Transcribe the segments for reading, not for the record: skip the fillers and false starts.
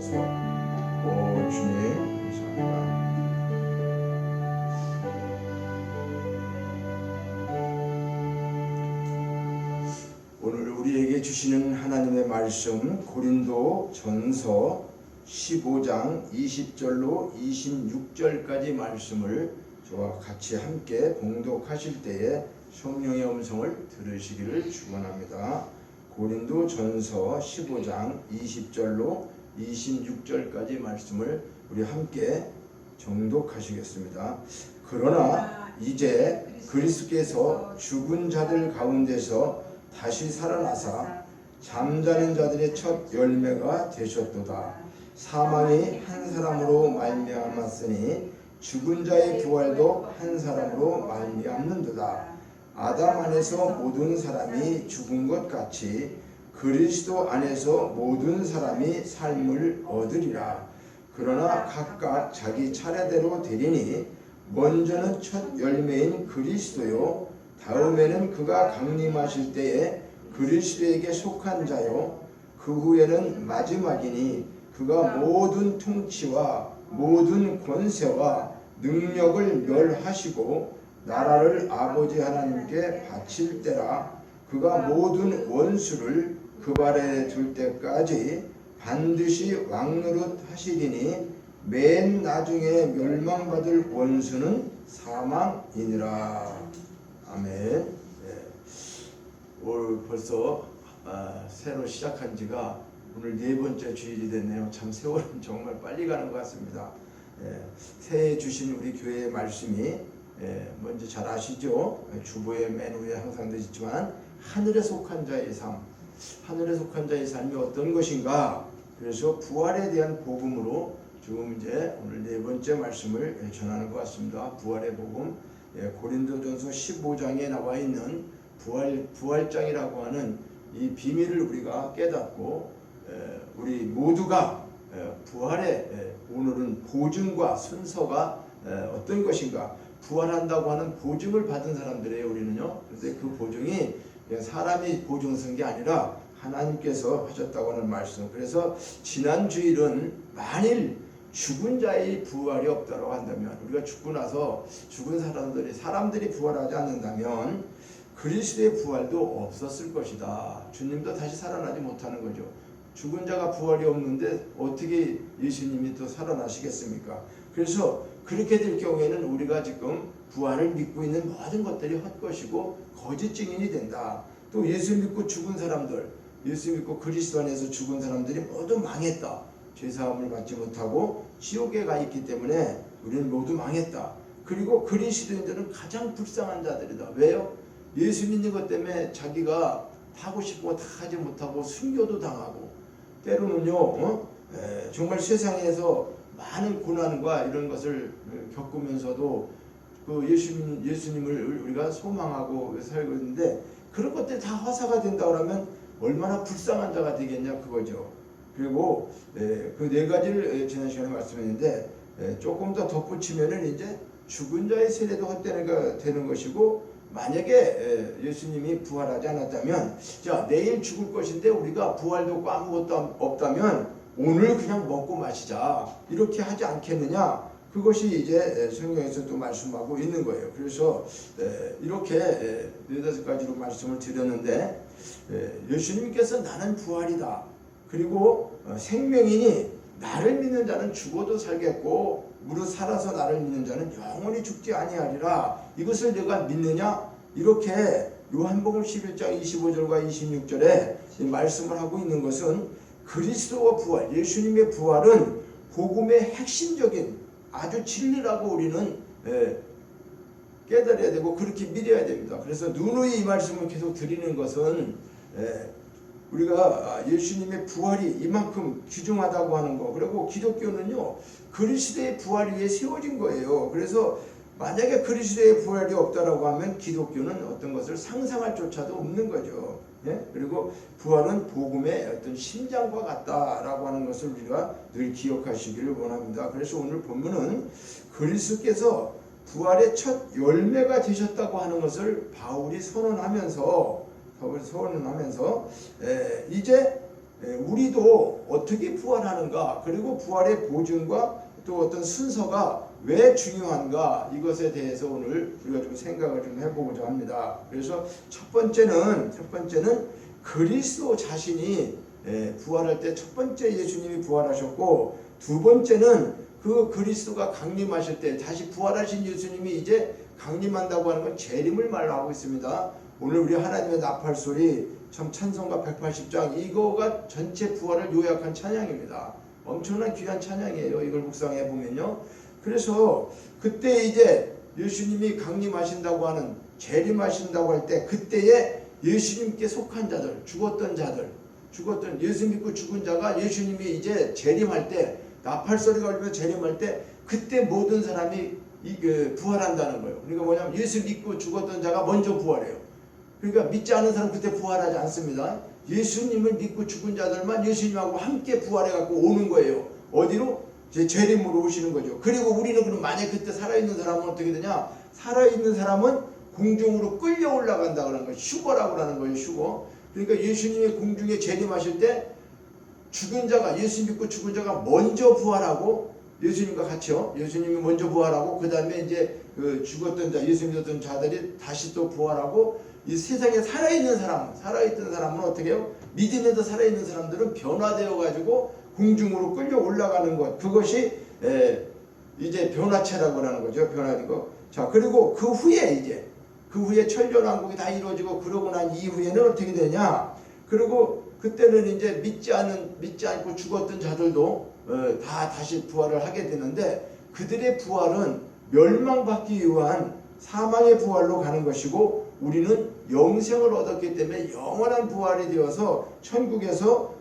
주옵소서. 오 주님 감사합니다. 오늘 우리에게 주시는 하나님의 말씀 고린도 전서 15장 20절로 26절까지 말씀을 저와 같이 함께 봉독하실 때에 성령의 음성을 들으시기를 축원합니다. 고린도 전서 15장 20절로 26절까지 말씀을 우리 함께 정독하시겠습니다. 그러나 이제 그리스도께서 죽은 자들 가운데서 다시 살아나사 잠자는 자들의 첫 열매가 되셨도다. 사망이 한 사람으로 말미암았으니 죽은 자의 부활도 한 사람으로 말미암는도다. 아담 안에서 모든 사람이 죽은 것 같이 그리스도 안에서 모든 사람이 삶을 얻으리라. 그러나 각각 자기 차례대로 되리니 먼저는 첫 열매인 그리스도요, 다음에는 그가 강림하실 때에 그리스도에게 속한 자요, 그 후에는 마지막이니 그가 모든 통치와 모든 권세와 능력을 멸하시고 나라를 아버지 하나님께 바칠 때라. 그가 모든 원수를 그 발에 둘 때까지 반드시 왕노릇 하시리니 맨 나중에 멸망받을 원수는 사망이니라. 아멘. 네. 올 벌써 새로 시작한 지가 오늘 네 번째 주일이 됐네요. 참 세월은 정말 빨리 가는 것 같습니다. 새해 주신 우리 교회의 말씀이 먼저 잘 아시죠? 주보의 맨 위에 항상 되시지만 하늘에 속한 자의 삶, 하늘에 속한 자의 삶이 어떤 것인가? 그래서 부활에 대한 복음으로 지금 이제 오늘 네 번째 말씀을 전하는 것 같습니다. 부활의 복음. 고린도전서 15장에 나와 있는 부활장이라고 하는 이 비밀을 우리가 깨닫고 우리 모두가 부활의 오늘은 보증과 순서가 어떤 것인가? 부활한다고 하는 보증을 받은 사람들이에요, 우리는요. 그런데 그 보증이 그냥 사람이 보증 쓴 게 아니라 하나님께서 하셨다고 하는 말씀. 그래서 지난 주일은 만일 죽은 자의 부활이 없다고 한다면, 우리가 죽고 나서 죽은 사람들이 부활하지 않는다면 그리스도의 부활도 없었을 것이다. 주님도 다시 살아나지 못하는 거죠. 죽은 자가 부활이 없는데 어떻게 예수님이 또 살아나시겠습니까? 그래서 그렇게 될 경우에는 우리가 지금 부활을 믿고 있는 모든 것들이 헛것이고 거짓 증인이 된다. 또 예수 믿고 죽은 사람들, 예수 믿고 그리스도 안에서 죽은 사람들이 모두 망했다. 죄사함을 받지 못하고 지옥에 가 있기 때문에 우리는 모두 망했다. 그리고 그리스도인들은 가장 불쌍한 자들이다. 왜요? 예수 믿는 것 때문에 자기가 하고 싶은 거 다 하지 못하고 순교도 당하고 때로는요 정말 세상에서 많은 고난과 이런 것을 겪으면서도 그 예수님을 우리가 소망하고 살고 있는데 그런 것들이 다 화사가 된다 그러면 얼마나 불쌍한 자가 되겠냐 그거죠. 그리고 그 네 가지를 지난 시간에 말씀했는데 조금 더 덧붙이면은 이제 죽은 자의 세례도 헛되는 되는 것이고, 만약에 예수님이 부활하지 않았다면 자 내일 죽을 것인데 우리가 부활도 없고 아무것도 없다면 오늘 그냥 먹고 마시자 이렇게 하지 않겠느냐, 그것이 이제 성경에서 또 말씀하고 있는 거예요. 그래서 이렇게 네다섯 가지로 말씀을 드렸는데 예수님께서 나는 부활이다, 그리고 생명이니 나를 믿는 자는 죽어도 살겠고 무릇 살아서 나를 믿는 자는 영원히 죽지 아니하리라. 이것을 내가 믿느냐? 이렇게 요한복음 11장 25절과 26절에 말씀을 하고 있는 것은 그리스도와 부활, 예수님의 부활은 복음의 핵심적인 아주 진리라고 우리는 깨달아야 되고 그렇게 믿어야 됩니다. 그래서 누누이 이 말씀을 계속 드리는 것은 우리가 예수님의 부활이 이만큼 귀중하다고 하는 거, 그리고 기독교는요 그리스도의 부활 위에 세워진 거예요. 그래서 만약에 그리스도의 부활이 없다라고 하면 기독교는 어떤 것을 상상할 조차도 없는 거죠. 그리고 부활은 복음의 어떤 심장과 같다라고 하는 것을 우리가 늘 기억하시기를 원합니다. 그래서 오늘 본문은 그리스도께서 부활의 첫 열매가 되셨다고 하는 것을 바울이 선언하면서 이제 우리도 어떻게 부활하는가, 그리고 부활의 보증과 또 어떤 순서가 왜 중요한가, 이것에 대해서 오늘 우리가 좀 생각을 좀 해보고자 합니다. 그래서 첫 번째는 그리스도 자신이 부활할 때 첫 번째 예수님이 부활하셨고, 두 번째는 그 그리스도가 강림하실 때 다시 부활하신 예수님이 이제 강림한다고 하는 건 재림을 말하고 있습니다. 오늘 우리 하나님의 나팔소리, 참 찬송가 180장, 이거가 전체 부활을 요약한 찬양입니다. 엄청난 귀한 찬양이에요. 이걸 묵상해 보면요. 그래서 그때 이제 예수님이 강림하신다고 하는, 재림하신다고 할 때, 그때에 예수님께 속한 자들, 죽었던 예수 믿고 죽은 자가 예수님이 이제 재림할 때, 나팔소리가 울리며 재림할 때, 그때 모든 사람이 부활한다는 거예요. 그러니까 뭐냐면 예수 믿고 죽었던 자가 먼저 부활해요. 그러니까 믿지 않은 사람 그때 부활하지 않습니다. 예수님을 믿고 죽은 자들만 예수님하고 함께 부활해갖고 오는 거예요. 어디로? 재림으로 오시는 거죠. 그리고 우리는 그럼 만약 그때 살아있는 사람은 어떻게 되냐? 살아있는 사람은 공중으로 끌려 올라간다 그러는 거예요. 휴거라고 하는 거예요. 휴거. 그러니까 예수님이 공중에 재림하실 때 죽은 자가, 예수 믿고 죽은 자가 먼저 부활하고, 예수님과 같이요. 예수님이 먼저 부활하고, 그 다음에 이제 죽었던 자, 예수 믿었던 자들이 다시 또 부활하고, 이 세상에 살아있는 사람은 어떻게 해요? 믿음에서 살아있는 사람들은 변화되어 가지고 공중으로 끌려 올라가는 것, 그것이 이제 변화체라고 하는 거죠. 변화된 거. 자, 그리고 그 후에 천년왕국이 다 이루어지고, 그러고 난 이후에는 어떻게 되냐? 그리고 그때는 이제 믿지 않고 죽었던 자들도 다시 부활을 하게 되는데, 그들의 부활은 멸망받기 위한 사망의 부활로 가는 것이고, 우리는 영생을 얻었기 때문에 영원한 부활이 되어서 천국에서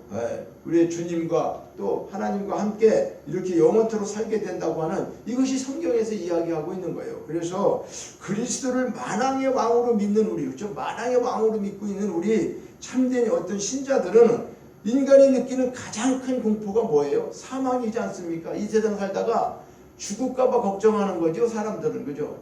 우리의 주님과 또 하나님과 함께 이렇게 영원토록 살게 된다고 하는, 이것이 성경에서 이야기하고 있는 거예요. 그래서 그리스도를 만왕의 왕으로 믿는 우리, 그렇죠? 만왕의 왕으로 믿고 있는 우리 참된 어떤 신자들은, 인간이 느끼는 가장 큰 공포가 뭐예요? 사망이지 않습니까? 이 세상 살다가 죽을까봐 걱정하는 거죠. 사람들은, 그죠?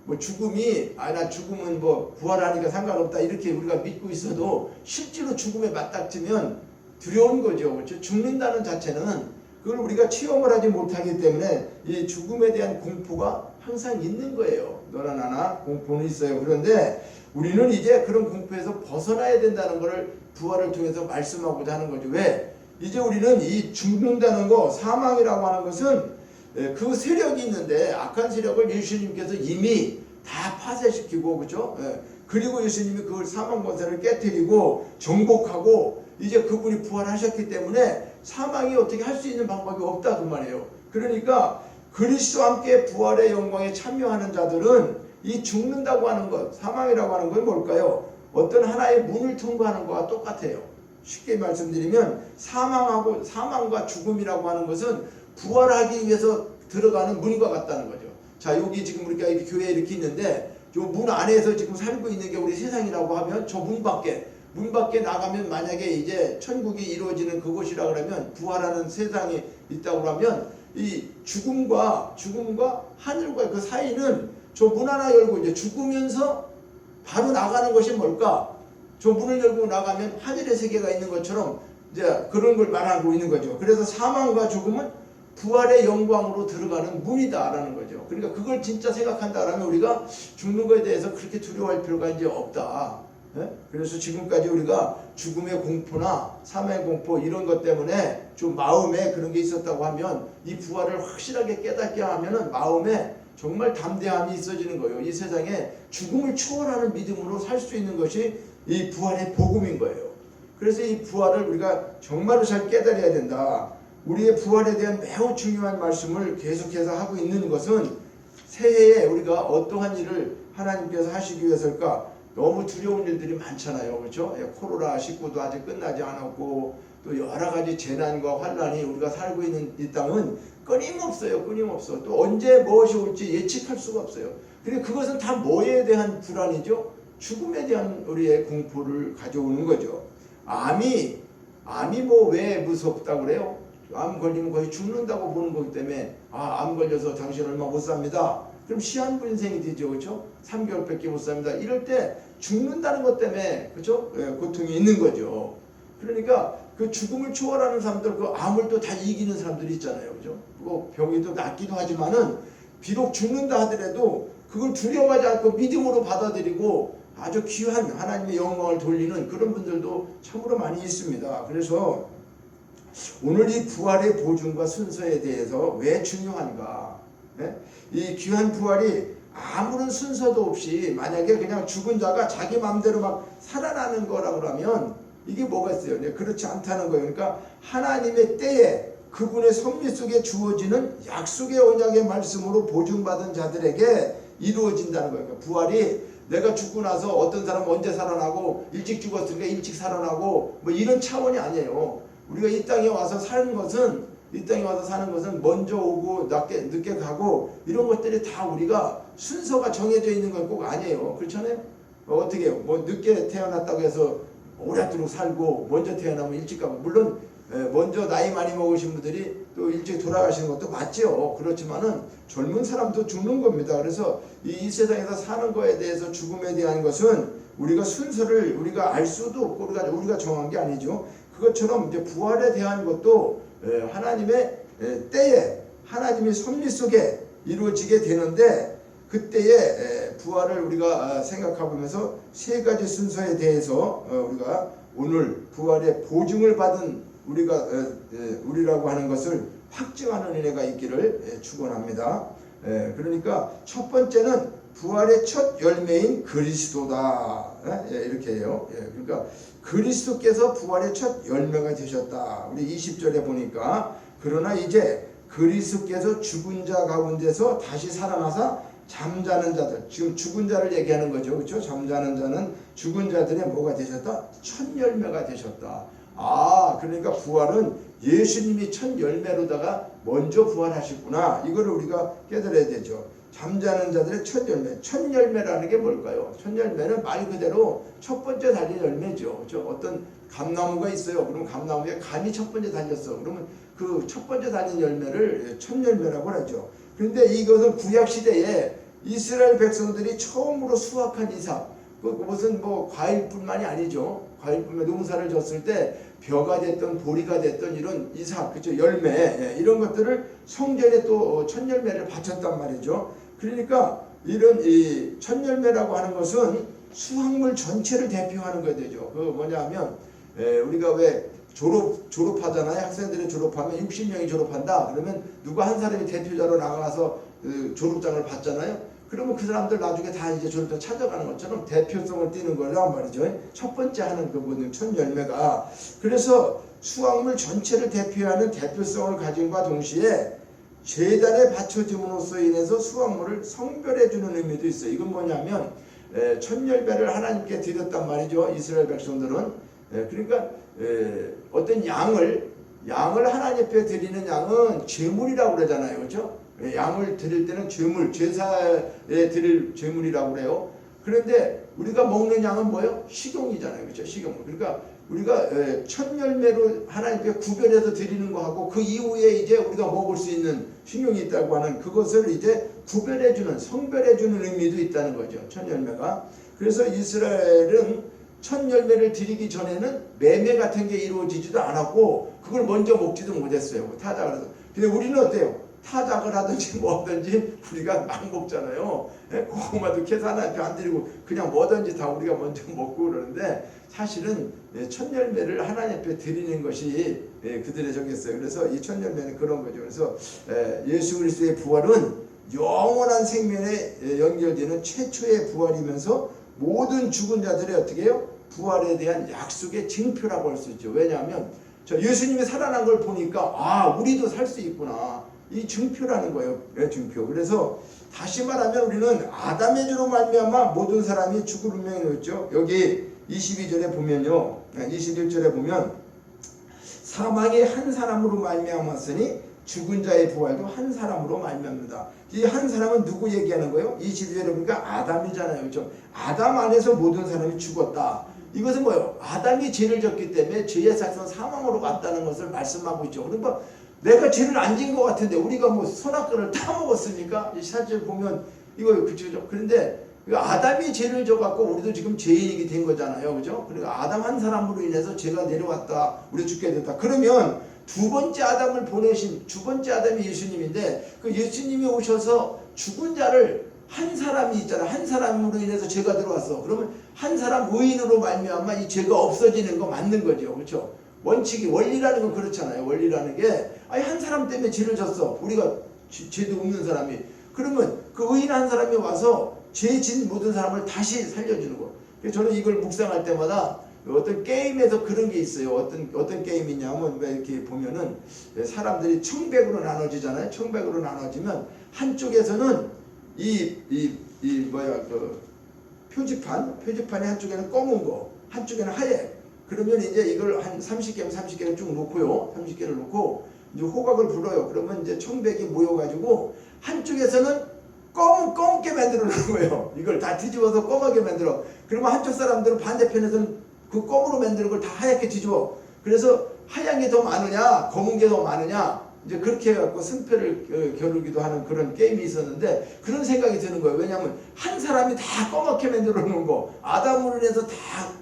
뭐 죽음이, 나 죽으면 뭐 부활하니까 상관없다, 이렇게 우리가 믿고 있어도 실제로 죽음에 맞닥뜨면 두려운 거죠. 그렇죠? 죽는다는 자체는 그걸 우리가 체험을 하지 못하기 때문에 이 죽음에 대한 공포가 항상 있는 거예요. 너나 나나 공포는 있어요. 그런데 우리는 이제 그런 공포에서 벗어나야 된다는 것을 부활을 통해서 말씀하고자 하는 거죠. 왜? 이제 우리는 이 죽는다는 거, 사망이라고 하는 것은 그 세력이 있는데, 악한 세력을 예수님께서 이미 다 파쇄시키고, 그죠? 그리고 예수님이 그 사망 권세를 깨뜨리고 정복하고, 이제 그분이 부활하셨기 때문에 사망이 어떻게 할 수 있는 방법이 없다, 그 말이에요. 그러니까 그리스도와 함께 부활의 영광에 참여하는 자들은 이 죽는다고 하는 것, 사망이라고 하는 건 뭘까요? 어떤 하나의 문을 통과하는 것과 똑같아요. 쉽게 말씀드리면 사망과 죽음이라고 하는 것은 부활하기 위해서 들어가는 문과 같다는 거죠. 자, 여기 지금 우리가 교회에 이렇게 있는데, 저 문 안에서 지금 살고 있는 게 우리 세상이라고 하면, 저 문 밖에 나가면, 만약에 이제 천국이 이루어지는 그곳이라 그러면, 부활하는 세상이 있다고 하면, 이 죽음과 하늘과 그 사이는 저 문 하나 열고 이제 죽으면서 바로 나가는 것이 뭘까? 저 문을 열고 나가면 하늘의 세계가 있는 것처럼 이제 그런 걸 말하고 있는 거죠. 그래서 사망과 죽음은 부활의 영광으로 들어가는 문이다라는 거죠. 그러니까 그걸 진짜 생각한다라면 우리가 죽는 것에 대해서 그렇게 두려워할 필요가 이제 없다. 그래서 지금까지 우리가 죽음의 공포나 사망의 공포, 이런 것 때문에 좀 마음에 그런 게 있었다고 하면, 이 부활을 확실하게 깨닫게 하면은 마음에 정말 담대함이 있어지는 거예요. 이 세상에 죽음을 초월하는 믿음으로 살 수 있는 것이 이 부활의 복음인 거예요. 그래서 이 부활을 우리가 정말로 잘 깨달아야 된다. 우리의 부활에 대한 매우 중요한 말씀을 계속해서 하고 있는 것은, 새해에 우리가 어떠한 일을 하나님께서 하시기 위해서일까? 너무 두려운 일들이 많잖아요. 그렇죠? 코로나19도 아직 끝나지 않았고, 또 여러 가지 재난과 환란이 우리가 살고 있는 이 땅은 끊임없어요. 또 언제 무엇이 올지 예측할 수가 없어요. 그러니까 그것은 다 뭐에 대한 불안이죠? 죽음에 대한 우리의 공포를 가져오는 거죠. 암이 뭐 왜 무섭다고 그래요? 암 걸리면 거의 죽는다고 보는 거기 때문에, 암 걸려서 당신 얼마 못 삽니다. 그럼 시한분생이 되죠. 그렇죠? 3개월밖에 못 삽니다. 이럴 때 죽는다는 것 때문에, 그렇죠? 고통이 있는 거죠. 그러니까 그 죽음을 초월하는 사람들, 그 암을 또 다 이기는 사람들이 있잖아요. 그죠? 뭐 병이 또 낫기도 하지만은 비록 죽는다 하더라도 그걸 두려워하지 않고 믿음으로 받아들이고 아주 귀한 하나님의 영광을 돌리는 그런 분들도 참으로 많이 있습니다. 그래서 오늘 이 부활의 보증과 순서에 대해서 왜 중요한가? 네? 이 귀한 부활이 아무런 순서도 없이 만약에 그냥 죽은 자가 자기 마음대로 막 살아나는 거라고 하면 이게 뭐가 있어요? 네, 그렇지 않다는 거예요. 그러니까 하나님의 때에 그분의 섭리 속에 주어지는 약속의 언약의 말씀으로 보증받은 자들에게 이루어진다는 거예요. 그러니까 부활이 내가 죽고 나서 어떤 사람은 언제 살아나고 일찍 죽었으니까 일찍 살아나고 뭐 이런 차원이 아니에요. 우리가 이 땅에 와서 사는 것은 먼저 오고 늦게 가고 이런 것들이 다 우리가 순서가 정해져 있는 건 꼭 아니에요. 그렇잖아요? 어떻게 해요? 뭐 늦게 태어났다고 해서 오랫도록 살고 먼저 태어나면 일찍 가고 물론 먼저 나이 많이 먹으신 분들이 또 일찍 돌아가시는 것도 맞죠. 그렇지만은 젊은 사람도 죽는 겁니다. 그래서 이 세상에서 사는 거에 대해서 죽음에 대한 것은 우리가 순서를 우리가 알 수도 없고 우리가 정한 게 아니죠. 그것처럼 이제 부활에 대한 것도 하나님의 때에 하나님의 섭리 속에 이루어지게 되는데 그때의 부활을 우리가 생각해보면서 세 가지 순서에 대해서 우리가 오늘 부활의 보증을 받은 우리라고 하는 것을 확증하는 은혜가 있기를 축원합니다. 그러니까 첫 번째는 부활의 첫 열매인 그리스도다. 이렇게 해요. 그러니까 그리스도께서 부활의 첫 열매가 되셨다. 우리 20절에 보니까 그러나 이제 그리스도께서 죽은 자 가운데서 다시 살아나사 잠자는 자들, 지금 죽은 자를 얘기하는 거죠. 그렇죠? 잠자는 자는 죽은 자들의 뭐가 되셨다? 첫 열매가 되셨다. 그러니까 부활은 예수님이 첫 열매로다가 먼저 부활하셨구나. 이거를 우리가 깨달아야 되죠. 잠자는 자들의 첫 열매. 첫 열매라는 게 뭘까요? 첫 열매는 말 그대로 첫 번째 달린 열매죠. 그렇죠? 어떤 감나무가 있어요. 그러면 감나무에 감이 첫 번째 달렸어. 그러면 그 첫 번째 달린 열매를 첫 열매라고 하죠. 그런데 이것은 구약 시대에 이스라엘 백성들이 처음으로 수확한 이삭. 그것은 뭐 과일뿐만이 아니죠. 과일뿐만 농사를 졌을 때 벼가 됐던 보리가 됐던 이런 이삭, 그렇죠? 열매 이런 것들을 성전에 또 첫 열매를 바쳤단 말이죠. 그러니까 이런 이 첫 열매라고 하는 것은 수확물 전체를 대표하는 거 되죠. 그 뭐냐면 우리가 왜 졸업하잖아요. 학생들이 졸업하면 60명이 졸업한다. 그러면 누가 한 사람이 대표자로 나가서 그 졸업장을 받잖아요. 그러면 그 사람들 나중에 다 이제 졸업장 찾아가는 것처럼 대표성을 띠는 거란 말이죠. 첫 번째 하는 그 뭐는 첫 열매가. 그래서 수확물 전체를 대표하는 대표성을 가진과 동시에 제단에 바쳐짐으로써 인해서 수확물을 성별해 주는 의미도 있어요. 이건 뭐냐면 첫 열매를 하나님께 드렸단 말이죠. 이스라엘 백성들은. 그러니까 어떤 양을 하나님 앞에 드리는 양은 제물이라고 그러잖아요. 그렇죠? 양을 드릴 때는 제물, 제사에 드릴 제물이라고 그래요. 그런데 우리가 먹는 양은 뭐예요? 식용이잖아요. 그렇죠? 식용. 그러니까 우리가 첫 열매로 하나님께 구별해서 드리는 거하고 그 이후에 이제 우리가 먹을 수 있는 식용이 있다고 하는 그것을 이제 구별해주는, 성별해주는 의미도 있다는 거죠. 첫 열매가. 그래서 이스라엘은 첫 열매를 드리기 전에는 매매 같은 게 이루어지지도 않았고 그걸 먼저 먹지도 못했어요. 타작을 해서. 근데 우리는 어때요? 타작을 하든지 뭐든지 우리가 막 먹잖아요. 고구마도 캐서 하나님께 안 드리고 그냥 뭐든지 다 우리가 먼저 먹고 그러는데 사실은 첫 열매를 하나님 앞에 드리는 것이 그들의 정이었어요. 그래서 이 첫 열매는 그런 거죠. 그래서 예수 그리스도의 부활은 영원한 생명에 연결되는 최초의 부활이면서 모든 죽은 자들의 어떻게 해요? 부활에 대한 약속의 징표라고 할 수 있죠. 왜냐하면 예수님이 살아난 걸 보니까 우리도 살 수 있구나. 이 증표라는 거예요. 증표. 그래서 다시 말하면 우리는 아담의 죄로 말미암아 모든 사람이 죽을 운명이 놓였죠. 여기 22절에 보면요. 21절에 보면 사망이 한 사람으로 말미암았으니 죽은 자의 부활도 한 사람으로 말미암는다. 이 한 사람은 누구 얘기하는 거예요? 22절에 보니까 아담이잖아요. 그렇죠? 아담 안에서 모든 사람이 죽었다. 이것은 뭐예요? 아담이 죄를 졌기 때문에 죄의 삭은 사망으로 갔다는 것을 말씀하고 있죠. 그러니까 내가 죄를 안 진 것 같은데 우리가 뭐 선악과를 다 먹었으니까 이 사실 보면 이거 그렇죠. 그런데 그러니까 아담이 죄를 져갖고 우리도 지금 죄인이 된 거잖아요. 그죠? 그러니까 아담 한 사람으로 인해서 죄가 내려왔다. 우리 죽게 됐다. 그러면 두 번째 아담을 보내신 두 번째 아담이 예수님인데 그 예수님이 오셔서 죽은 자를 한 사람이 있잖아. 한 사람으로 인해서 죄가 들어왔어. 그러면 한 사람 의인으로 말미암아 이 죄가 없어지는 거 맞는 거죠. 그렇죠? 원칙이 원리라는 건 그렇잖아요. 원리라는 게 아니 한 사람 때문에 죄를 졌어. 우리가 죄도 없는 사람이. 그러면 그 의인 한 사람이 와서 죄 진 모든 사람을 다시 살려주는 거. 그래서 저는 이걸 묵상할 때마다 어떤 게임에서 그런 게 있어요. 어떤 게임이냐면 이렇게 보면은 사람들이 청백으로 나눠지잖아요. 청백으로 나눠지면 한쪽에서는 그 표지판이 한쪽에는 검은 거, 한쪽에는 하얘. 그러면 이제 이걸 한 30개면 30개를 쭉 놓고요. 30개를 놓고 이제 호각을 불어요. 그러면 이제 청백이 모여가지고 한쪽에서는 검게 만들어 놓은 거예요. 이걸 다 뒤집어서 검하게 만들어. 그러면 한쪽 사람들은 반대편에서는 그 검으로 만드는 걸 다 하얗게 뒤집어. 그래서 하얀 게 더 많으냐, 검은 게 더 많으냐, 이제 그렇게 해갖고 승패를 겨루기도 하는 그런 게임이 있었는데 그런 생각이 드는 거예요. 왜냐하면 한 사람이 다 검게 만들어 놓은 거, 아담으로 인해서 다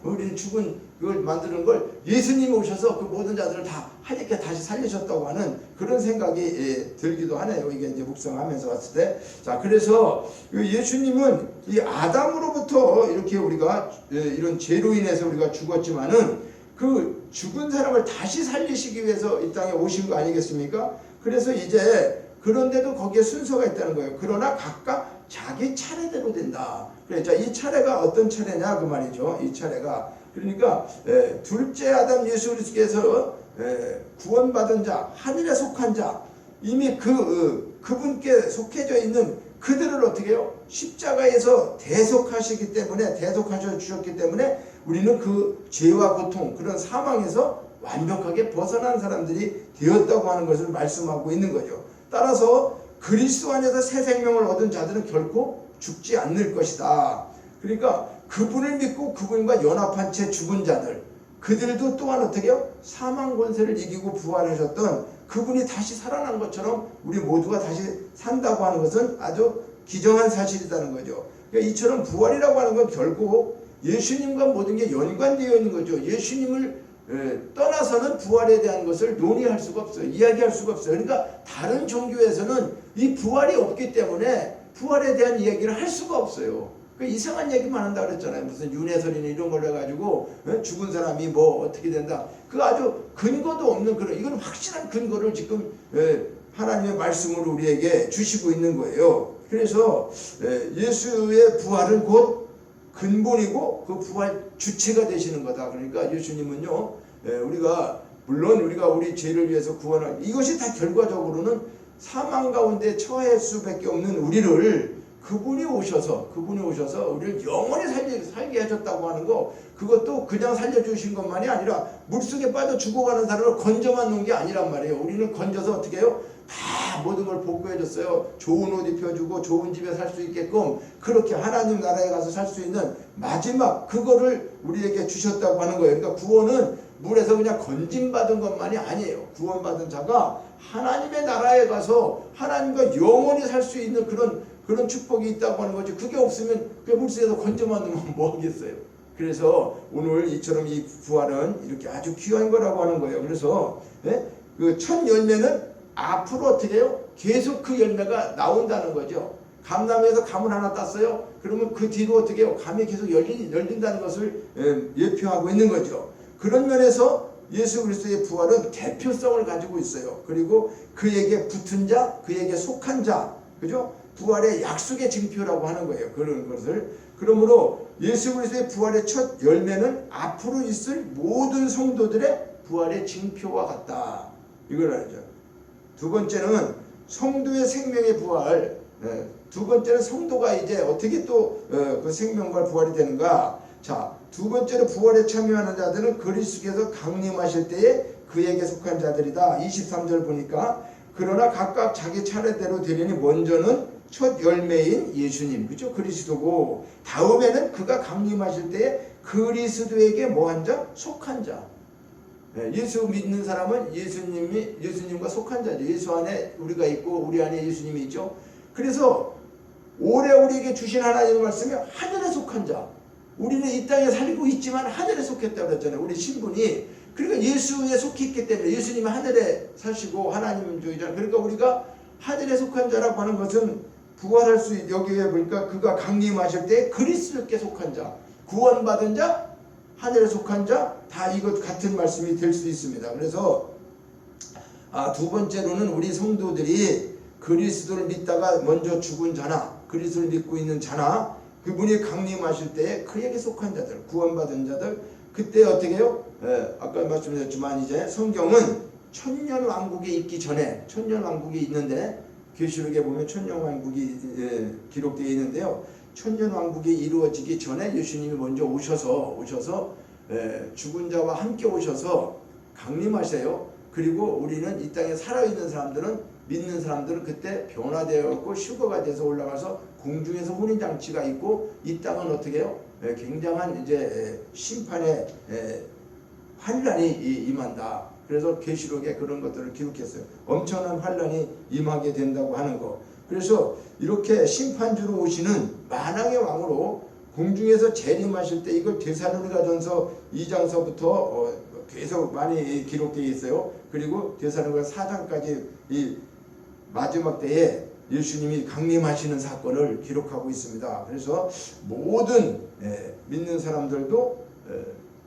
우리는 죽은 그걸 만드는 걸 예수님이 오셔서 그 모든 자들을 다 하얗게 다시 살리셨다고 하는 그런 생각이 들기도 하네요. 이게 이제 묵상하면서 봤을 때. 자, 그래서 예수님은 이 아담으로부터 이렇게 우리가 이런 죄로 인해서 우리가 죽었지만은 그 죽은 사람을 다시 살리시기 위해서 이 땅에 오신 거 아니겠습니까? 그래서 이제 그런데도 거기에 순서가 있다는 거예요. 그러나 각각 자기 차례대로 된다. 그래, 자, 이 차례가 어떤 차례냐 그 말이죠. 이 차례가 그러니까 둘째 아담 예수 그리스도께서 구원받은 자, 하늘에 속한 자, 이미 그분께 속해져 있는 그들을 어떻게 해요? 십자가에서 대속하시기 때문에 대속하셔 주셨기 때문에 우리는 그 죄와 고통 그런 사망에서 완벽하게 벗어난 사람들이 되었다고 하는 것을 말씀하고 있는 거죠. 따라서 그리스도 안에서 새 생명을 얻은 자들은 결코 죽지 않을 것이다. 그러니까 그분을 믿고 그분과 연합한 채 죽은 자들, 그들도 또한 어떻게 해요? 사망 권세를 이기고 부활하셨던 그분이 다시 살아난 것처럼 우리 모두가 다시 산다고 하는 것은 아주 기정한 사실이라는 거죠. 그러니까 이처럼 부활이라고 하는 건 결국 예수님과 모든 게 연관되어 있는 거죠. 예수님을 떠나서는 부활에 대한 것을 논의할 수가 없어요. 이야기할 수가 없어요. 그러니까 다른 종교에서는 이 부활이 없기 때문에 부활에 대한 이야기를 할 수가 없어요. 그러니까 이상한 얘기만 한다 그랬잖아요. 무슨 윤회설이나 이런 걸 해가지고 죽은 사람이 뭐 어떻게 된다. 그 아주 근거도 없는 그런, 이건 확실한 근거를 지금 하나님의 말씀으로 우리에게 주시고 있는 거예요. 그래서 예수의 부활은 곧 근본이고 그 부활 주체가 되시는 거다. 그러니까 예수님은요, 물론 우리가 우리 죄를 위해서 구원할, 이것이 다 결과적으로는 사망 가운데 처할 수밖에 없는 우리를 그분이 오셔서 우리를 영원히 살게 하셨다고 하는 거, 그것도 그냥 살려주신 것만이 아니라 물속에 빠져 죽어가는 사람을 건져만 놓은 게 아니란 말이에요. 우리는 건져서 어떻게 해요? 다 모든 걸 복구해줬어요. 좋은 옷 입혀주고 좋은 집에 살 수 있게끔 그렇게 하나님 나라에 가서 살 수 있는 마지막 그거를 우리에게 주셨다고 하는 거예요. 그러니까 구원은 물에서 그냥 건짐받은 것만이 아니에요. 구원받은 자가 하나님의 나라에 가서 하나님과 영원히 살 수 있는 그런 축복이 있다고 하는 거지. 그게 없으면 그 물속에서 건져만 놓으면 뭐 하겠어요. 그래서 오늘 이처럼 이 부활은 이렇게 아주 귀한 거라고 하는 거예요. 그래서 그 첫 열매는 앞으로 어떻게 해요? 계속 그 열매가 나온다는 거죠. 감나무에서 감을 하나 땄어요. 그러면 그 뒤로 어떻게 해요? 감이 계속 열린다는 것을 예표하고 있는 거죠. 그런 면에서 예수 그리스도의 부활은 대표성을 가지고 있어요. 그리고 그에게 붙은 자, 그에게 속한 자, 그죠? 부활의 약속의 징표라고 하는 거예요. 그런 것을. 그러므로 예수 그리스도의 부활의 첫 열매는 앞으로 있을 모든 성도들의 부활의 징표와 같다. 이걸 알죠. 두 번째는 성도의 생명의 부활. 두 번째는 성도가 이제 어떻게 또 그 생명과 부활이 되는가. 자, 두 번째로 부활에 참여하는 자들은 그리스도께서 강림하실 때에 그에게 속한 자들이다. 23절 보니까 그러나 각각 자기 차례대로 되리니 먼저는 첫 열매인 예수님, 그죠? 그리스도고, 다음에는 그가 강림하실 때에 그리스도에게 뭐한 자? 속한 자. 예수 믿는 사람은 예수님과 속한 자죠. 예수 안에 우리가 있고 우리 안에 예수님이 있죠. 그래서 올해 우리에게 주신 하나님의 말씀이 하늘에 속한 자. 우리는 이 땅에 살고 있지만 하늘에 속했다고 그랬잖아요. 우리 신분이. 그러니까 예수에 속해 있기 때문에 예수님은 하늘에 사시고 하나님 쪽이잖아요. 그러니까 우리가 하늘에 속한 자라고 하는 것은 부활할 수 여기에 보니까 그가 강림하실 때 그리스도께 속한 자, 구원받은 자, 하늘에 속한 자, 다 이것 같은 말씀이 될 수 있습니다. 그래서 두 번째로는 우리 성도들이 그리스도를 믿다가 먼저 죽은 자나 그리스도를 믿고 있는 자나 그분이 강림하실 때 그에게 속한 자들, 구원받은 자들, 그때 어떻게 해요? 아까 말씀드렸지만 이제 성경은 천년왕국이 있기 전에, 천년왕국이 있는데 계시록에 보면 천년왕국이 기록되어 있는데요. 천년왕국이 이루어지기 전에 예수님이 먼저 오셔서 죽은 자와 함께 오셔서 강림하세요. 그리고 우리는 이 땅에 살아있는 사람들은, 믿는 사람들은 그때 변화되었고 휴거가 돼서 올라가서 공중에서 혼인장치가 있고, 이 땅은 어떻게 해요? 굉장한 이제 심판의 환란이 임한다. 그래서 계시록에 그런 것들을 기록했어요. 엄청난 환란이 임하게 된다고 하는 거. 그래서 이렇게 심판주로 오시는 만왕의 왕으로 공중에서 재림하실 때, 이걸 데살로니가전서 2장서부터 계속 많이 기록되어 있어요. 그리고 데살로니가 4장까지 이 마지막 때에 예수님이 강림하시는 사건을 기록하고 있습니다. 그래서 모든 믿는 사람들도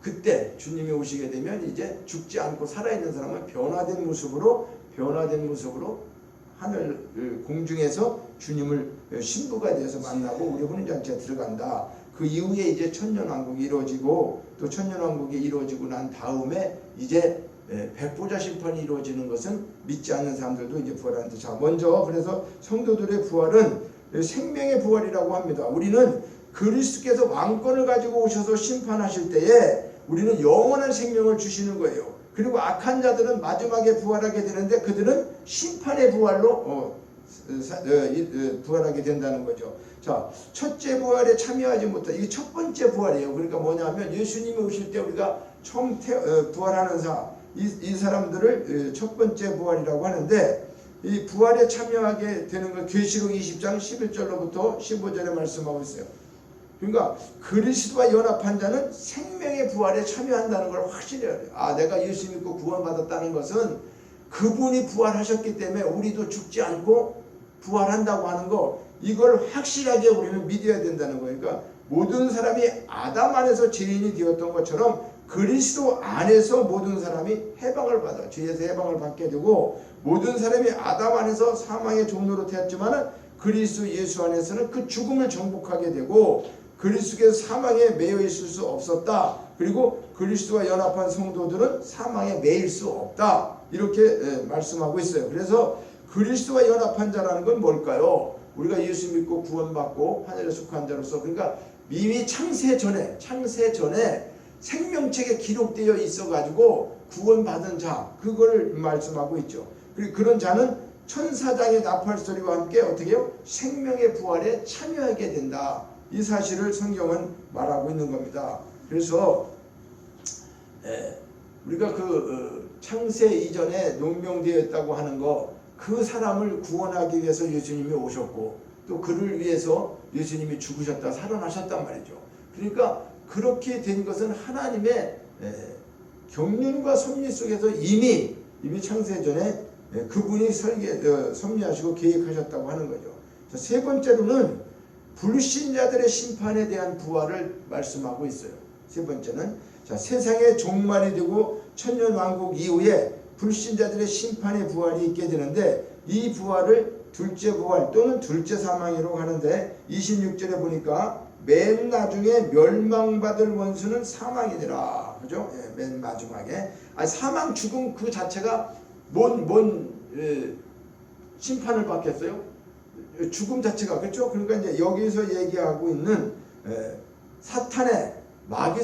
그때 주님이 오시게 되면 이제 죽지 않고 살아있는 사람은 변화된 모습으로 하늘 공중에서 주님을 신부가 되어서 만나고 우리 혼인잔치에 들어간다. 그 이후에 이제 천년왕국이 이루어지고, 또 천년왕국이 이루어지고 난 다음에 이제 백보자 심판이 이루어지는 것은 믿지 않는 사람들도 이제 부활하는데, 자, 먼저 그래서 성도들의 부활은 생명의 부활이라고 합니다. 우리는 그리스도께서 왕권을 가지고 오셔서 심판하실 때에 우리는 영원한 생명을 주시는 거예요. 그리고 악한 자들은 마지막에 부활하게 되는데 그들은 심판의 부활로 부활하게 된다는 거죠. 자, 첫째 부활에 참여하지 못한, 이게 첫 번째 부활이에요. 그러니까 뭐냐면 예수님이 오실 때 우리가 처음 부활하는 이 사람들을 첫 번째 부활이라고 하는데, 이 부활에 참여하게 되는 건 계시록 20장 11절로부터 15절에 말씀하고 있어요. 그러니까 그리스도와 연합한 자는 생명의 부활에 참여한다는 걸 확실히 해야 돼요. 내가 예수 믿고 구원받았다는 것은 그분이 부활하셨기 때문에 우리도 죽지 않고 부활한다고 하는 거, 이걸 확실하게 우리는 믿어야 된다는 거예요. 그러니까 모든 사람이 아담 안에서 죄인이 되었던 것처럼 그리스도 안에서 모든 사람이 해방을 받아, 죄에서 해방을 받게 되고, 모든 사람이 아담 안에서 사망의 종로로 되었지만 그리스도 예수 안에서는 그 죽음을 정복하게 되고, 그리스도께서 사망에 매여 있을 수 없었다. 그리고 그리스도와 연합한 성도들은 사망에 매일 수 없다. 이렇게 말씀하고 있어요. 그래서 그리스도와 연합한 자라는 건 뭘까요? 우리가 예수 믿고 구원받고 하늘에 속한 자로서, 그러니까 이미 창세 전에 생명책에 기록되어 있어가지고 구원받은 자, 그걸 말씀하고 있죠. 그리고 그런 자는 천사장의 나팔소리와 함께 어떻게 해요? 생명의 부활에 참여하게 된다. 이 사실을 성경은 말하고 있는 겁니다. 그래서 우리가 그 창세 이전에 농명되어 있다고 하는 거, 그 사람을 구원하기 위해서 예수님이 오셨고, 또 그를 위해서 예수님이 죽으셨다 살아나셨단 말이죠. 그러니까 그렇게 된 것은 하나님의 경륜과 섭리 속에서 이미 창세 전에 그분이 섭리하시고 계획하셨다고 하는 거죠. 자, 세 번째로는 불신자들의 심판에 대한 부활을 말씀하고 있어요. 세 번째는, 자, 세상의 종말이 되고 천년왕국 이후에 불신자들의 심판의 부활이 있게 되는데, 이 부활을 둘째 부활 또는 둘째 사망이라고 하는데, 26절에 보니까 맨 나중에 멸망받을 원수는 사망이니라. 그죠? 맨 마지막에. 사망, 죽음 그 자체가 뭔 심판을 받겠어요? 죽음 자체가, 그렇죠? 그러니까 이제 여기서 얘기하고 있는 마귀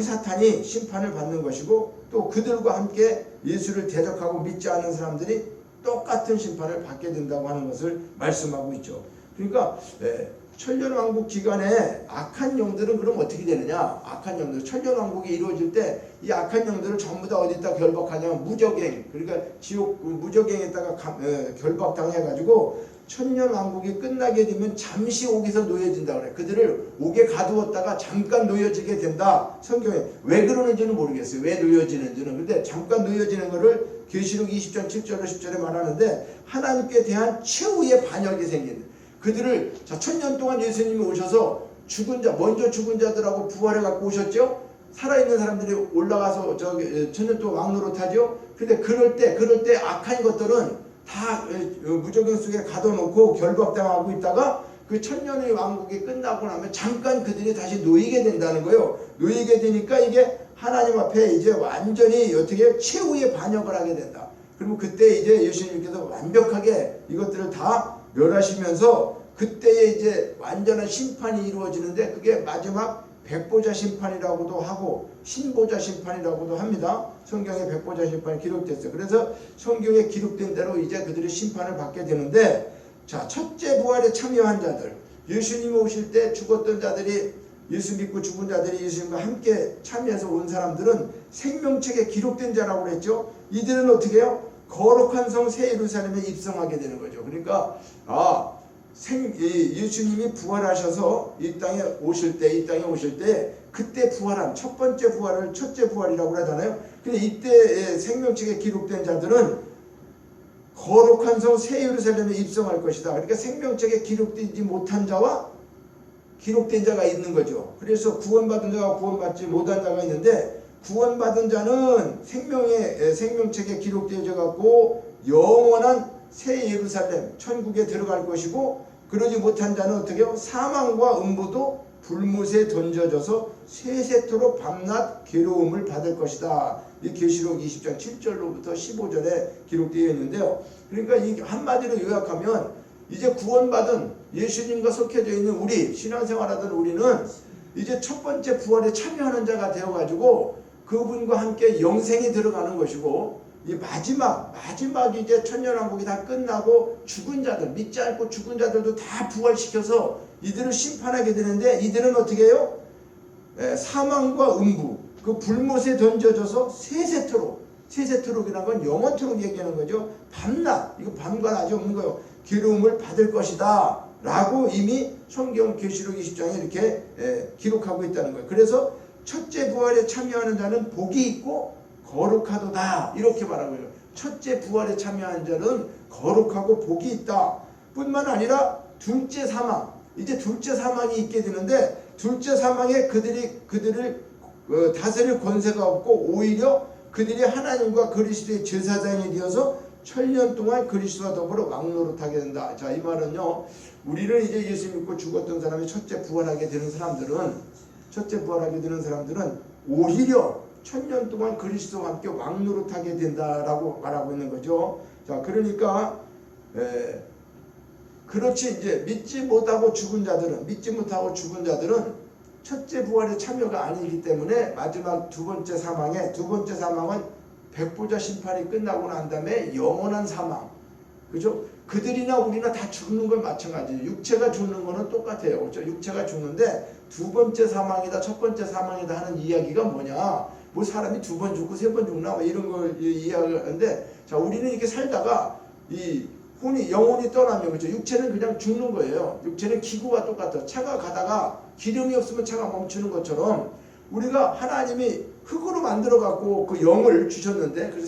사탄이 심판을 받는 것이고, 또 그들과 함께 예수를 대적하고 믿지 않는 사람들이 똑같은 심판을 받게 된다고 하는 것을 말씀하고 있죠. 그러니까 천년왕국 기간에 악한 영들은 그럼 어떻게 되느냐? 악한 영들, 천년왕국이 이루어질 때 이 악한 영들을 전부 다 어디다 결박하냐면 무적행, 그러니까 지옥 무적행에다가 결박당해가지고 천년왕국이 끝나게 되면 잠시 옥에서 놓여진다 그래. 그들을 옥에 가두었다가 잠깐 놓여지게 된다. 성경에 왜 그러는지는 모르겠어요. 왜 놓여지는지는. 근데 잠깐 놓여지는 거를 계시록 20장 7절로 10절에 말하는데 하나님께 대한 최후의 반역이 생긴다. 그들을 자 천년 동안 예수님이 오셔서 죽은 자 먼저 죽은 자들하고 부활해 갖고 오셨죠. 살아있는 사람들이 올라가서 저기 천년 동안 왕노릇하죠. 근데 그럴 때 악한 것들은 다 무적행 속에 가둬놓고 결박당하고 있다가 그 천년의 왕국이 끝나고 나면 잠깐 그들이 다시 놓이게 된다는 거예요. 놓이게 되니까 이게 하나님 앞에 이제 완전히 어떻게 최후의 반역을 하게 된다. 그리고 그때 이제 예수님께서 완벽하게 이것들을 다 멸하시면서 그때에 이제 완전한 심판이 이루어지는데 그게 마지막 백보자 심판이라고도 하고 신보자 심판이라고도 합니다. 성경에 백보자 심판이 기록됐어요. 그래서 성경에 기록된 대로 이제 그들이 심판을 받게 되는데 자 첫째 부활에 참여한 자들 예수님이 오실 때 죽었던 자들이 예수 믿고 죽은 자들이 예수님과 함께 참여해서 온 사람들은 생명책에 기록된 자라고 그랬죠. 이들은 어떻게 해요? 거룩한 성 새 예루살렘에 입성하게 되는 거죠. 그러니까 예수님이 부활하셔서 이 땅에 오실 때 그때 부활한 첫 번째 부활을 첫째 부활이라고 하잖아요. 근데 이때 생명책에 기록된 자들은 거룩한 성 새 예루살렘에 입성할 것이다. 그러니까 생명책에 기록되지 못한 자와 기록된 자가 있는 거죠. 그래서 구원받은 자와 구원받지 못한 자가 있는데 구원받은 자는 생명책에 기록되어 갖고 영원한 새 예루살렘 천국에 들어갈 것이고 그러지 못한 자는 어떻게 해요? 사망과 음부도 불못에 던져져서 세세토록 밤낮 괴로움을 받을 것이다. 이 계시록 20장 7절로부터 15절에 기록되어 있는데요. 그러니까 이 한마디로 요약하면 이제 구원받은 예수님과 속해져 있는 우리 신앙생활하던 우리는 이제 첫 번째 부활에 참여하는 자가 되어가지고 그분과 함께 영생이 들어가는 것이고 이 마지막 이제 천년왕국이 다 끝나고 죽은 자들 믿지 않고 죽은 자들도 다 부활시켜서 이들을 심판하게 되는데 이들은 어떻게 해요? 사망과 음부 그 불못에 던져져서 세세토록이라는 건 영원토록 얘기하는 거죠. 밤낮 이거 밤과 낮이 없는 거예요. 괴로움을 받을 것이다 라고 이미 성경 계시록 20장에 이렇게 기록하고 있다는 거예요. 그래서 첫째 부활에 참여하는 자는 복이 있고 거룩하도다 이렇게 말하고 있어요. 첫째 부활에 참여한 자는 거룩하고 복이 있다 뿐만 아니라 둘째 사망 이제 둘째 사망이 있게 되는데 둘째 사망에 그들을 다스릴 권세가 없고 오히려 그들이 하나님과 그리스도의 제사장이 되어서 천년 동안 그리스도와 더불어 왕노릇하게 된다. 자, 이 말은요 우리는 이제 예수 믿고 죽었던 사람이 첫째 부활하게 되는 사람들은 오히려 천년 동안 그리스도와 함께 왕노릇하게 된다라고 말하고 있는 거죠. 자, 그러니까 그렇지 이제 믿지 못하고 죽은 자들은 첫째 부활의 참여가 아니기 때문에 마지막 두 번째 사망은 백보자 심판이 끝나고 난 다음에 영원한 사망, 그죠? 그들이나 우리나 다 죽는 건 마찬가지예요. 육체가 죽는 거는 똑같아요. 그렇죠? 육체가 죽는데 두 번째 사망이다, 첫 번째 사망이다 하는 이야기가 뭐냐? 뭐 사람이 두 번 죽고 세 번 죽나? 뭐 이런 걸 이야기하는데, 자, 우리는 이렇게 살다가 영혼이 떠나면, 그렇죠? 육체는 그냥 죽는 거예요. 육체는 기구와 똑같아. 차가 가다가 기름이 없으면 차가 멈추는 것처럼 우리가 하나님이 흙으로 만들어 갖고 그 영을 주셨는데, 그래서